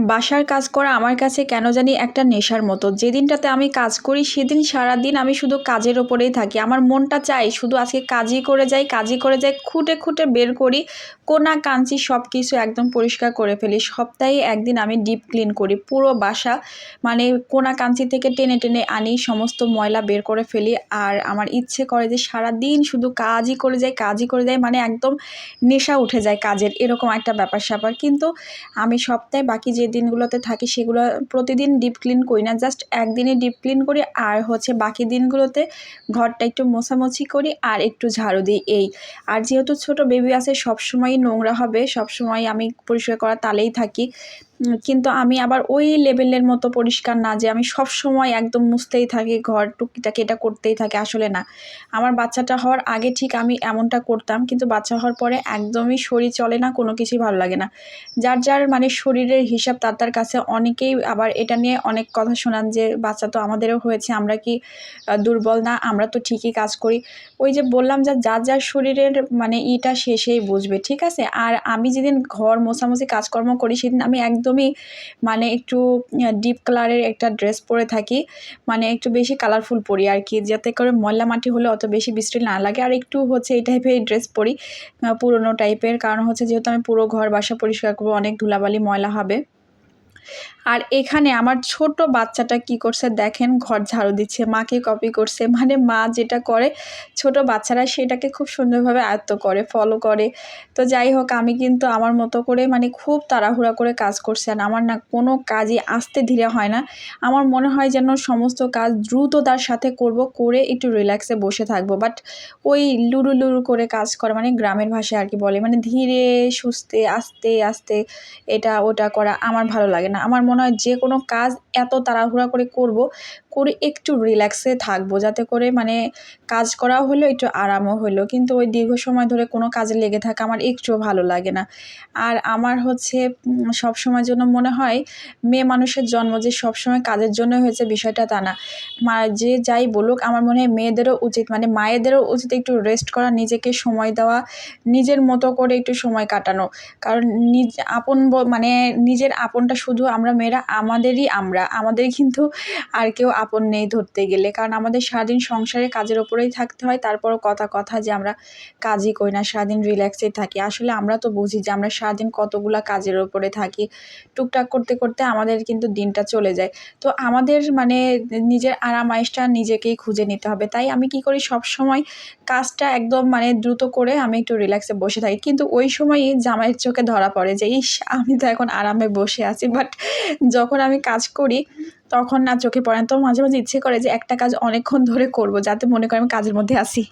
বাসার কাজ করা আমার কাছে কেন জানি একটা নেশার মতো। যেদিনটাতে আমি কাজ করি সেদিন সারাদিন আমি শুধু কাজের ওপরেই থাকি। আমার মনটা চায় শুধু আজকে কাজই করে যাই, কাজই করে যাই। খুঁটে, খুঁটে বের করি। কোনা কাঞ্চি সব কিছু একদম পরিষ্কার করে ফেলি। সপ্তাহে একদিন আমি ডিপ ক্লিন করি। পুরো বাসা মানে কোনা কাঞ্চি থেকে টেনে, টেনে আনি, সমস্ত ময়লা বের করে ফেলি। আর আমার ইচ্ছে করে যে সারাদিন শুধু কাজই করে যাই, কাজই করে যাই। মানে একদম নেশা উঠে যায় কাজের, এরকম একটা ব্যাপার-স্যাপার। কিন্তু আমি সপ্তাহে বাকি যে দিনগুলোতে থাকি সেগুলো প্রতিদিন ডিপ ক্লিন করি না, জাস্ট একদিনই ডিপ ক্লিন করি। আর হচ্ছে বাকি দিনগুলোতে ঘরটা একটু মোছামুছি করি আর একটু ঝাড়ু দিই এই। আর যেহেতু ছোট বেবি আছে সবসময়ই নোংরা হবে, সবসময় আমি পরিষ্কার করার তালেই থাকি। কিন্তু আমি আবার ওই লেভেলের মতো পরিষ্কার না যে আমি সবসময় একদম মুছতেই থাকি, ঘর টুকিটাকি এটা করতেই থাকি, আসলে না। আমার বাচ্চাটা হওয়ার আগে ঠিক আমি এমনটা করতাম, কিন্তু বাচ্চা হওয়ার পরে একদমই শরীর চলে না, কোনো কিছুই ভালো লাগে না। যার যার মানে শরীরের হিসাব তার তার কাছে। অনেকেই আবার এটা নিয়ে অনেক কথা শোনান যে বাচ্চা তো আমাদেরও হয়েছে, আমরা কি দুর্বল না, আমরা তো ঠিকই কাজ করি। ওই যে বললাম যে যার যার শরীরের মানে ইটা শেষেই বুঝবে, ঠিক আছে। আর আমি যেদিন ঘর মোছামুছি কাজকর্ম করি সেদিন আমি একদমই মানে একটু ডিপ কালারের একটা ড্রেস পরে থাকি, মানে একটু বেশি কালারফুল পরি আর কি, যাতে করে ময়লা মাটি হলে অত বেশি বৃষ্টি না লাগে। আর একটু হচ্ছে এই টাইপের ড্রেস পরি, পুরোনো টাইপের, কারণ হচ্ছে যেহেতু আমি পুরো ঘর বাসা পরিষ্কার করবো, অনেক ধুলাবালি ময়লা হবে। আর এখানে আমার ছোট বাচ্চাটা কি করছে দেখেন, ঘর ঝাড়ু দিচ্ছে, মাকে কপি করছে। মানে মা যেটা করে ছোট বাচ্চারা সেটাকে খুব সুন্দরভাবে আয়ত্ত করে, ফলো করে। তো যাই হোক, আমি কিন্তু আমার মতো করে মানে খুব তাড়াহুড়া করে কাজ করছি। আর আমার না কোনো কাজই আস্তে ধীরে হয় না। আমার মনে হয় যেন সমস্ত কাজ দ্রুততার সাথে করব, করে একটু রিল্যাক্সে বসে থাকবো। বাট ওই লুরু লুরু করে কাজ করা, মানে গ্রামের ভাষায় আর কি বলে, মানে ধীরে সুস্থে আস্তে আস্তে এটা ওটা করা আমার ভালো লাগে না। আমার মনে হয় যে কোনো কাজ এত তাড়াহুড়া করে করব, করে একটু রিল্যাক্সে থাকবো, যাতে করে মানে কাজ করাও হলো, একটু আরামও হলো। কিন্তু ওই দীর্ঘ সময় ধরে কোনো কাজে লেগে থাকা আমার একটুও ভালো লাগে না। আর আমার হচ্ছে সবসময়ের জন্য মনে হয় মেয়ে মানুষের জন্ম যে সবসময় কাজের জন্য হয়েছে বিষয়টা তা না। যে যাই বলুক, আমার মনে হয় মেয়েদেরও উচিত, মানে মায়েদেরও উচিত একটু রেস্ট করা, নিজেকে সময় দেওয়া, নিজের মতো করে একটু সময় কাটানো। কারণ মানে নিজের আপনটা শুধু আমরা মেয়েরা, আমাদের কিন্তু আর কেউ আপন নেই ধরতে গেলে। কারণ আমাদের সারাদিন সংসারে কাজের ওপরেই থাকতে হয়। তারপরও কথা যে আমরা কাজই করি না, সারাদিন রিল্যাক্সেই থাকি। আসলে আমরা তো বুঝি যে আমরা সারাদিন কতগুলা কাজের ওপরে থাকি। টুকটাক করতে করতে আমাদের কিন্তু দিনটা চলে যায়। তো আমাদের মানে নিজের আরাম-আয়েশটা নিজেকেই খুঁজে নিতে হবে। তাই আমি কি করি, সবসময় কাজটা একদম মানে দ্রুত করে আমি একটু রিল্যাক্সে বসে থাকি। কিন্তু ওই সময়ই জামাইয়ের চোখে ধরা পড়ে যে ইস! আমি তো এখন আরামে বসে আছি। বাট যখন আমি কাজ করি তখন না চোখে পড়ে না। তো মাঝে, মাঝে ইচ্ছে করে যে একটা কাজ অনেকক্ষণ ধরে করব, যাতে মনে করে আমি কাজের মধ্যে আছি।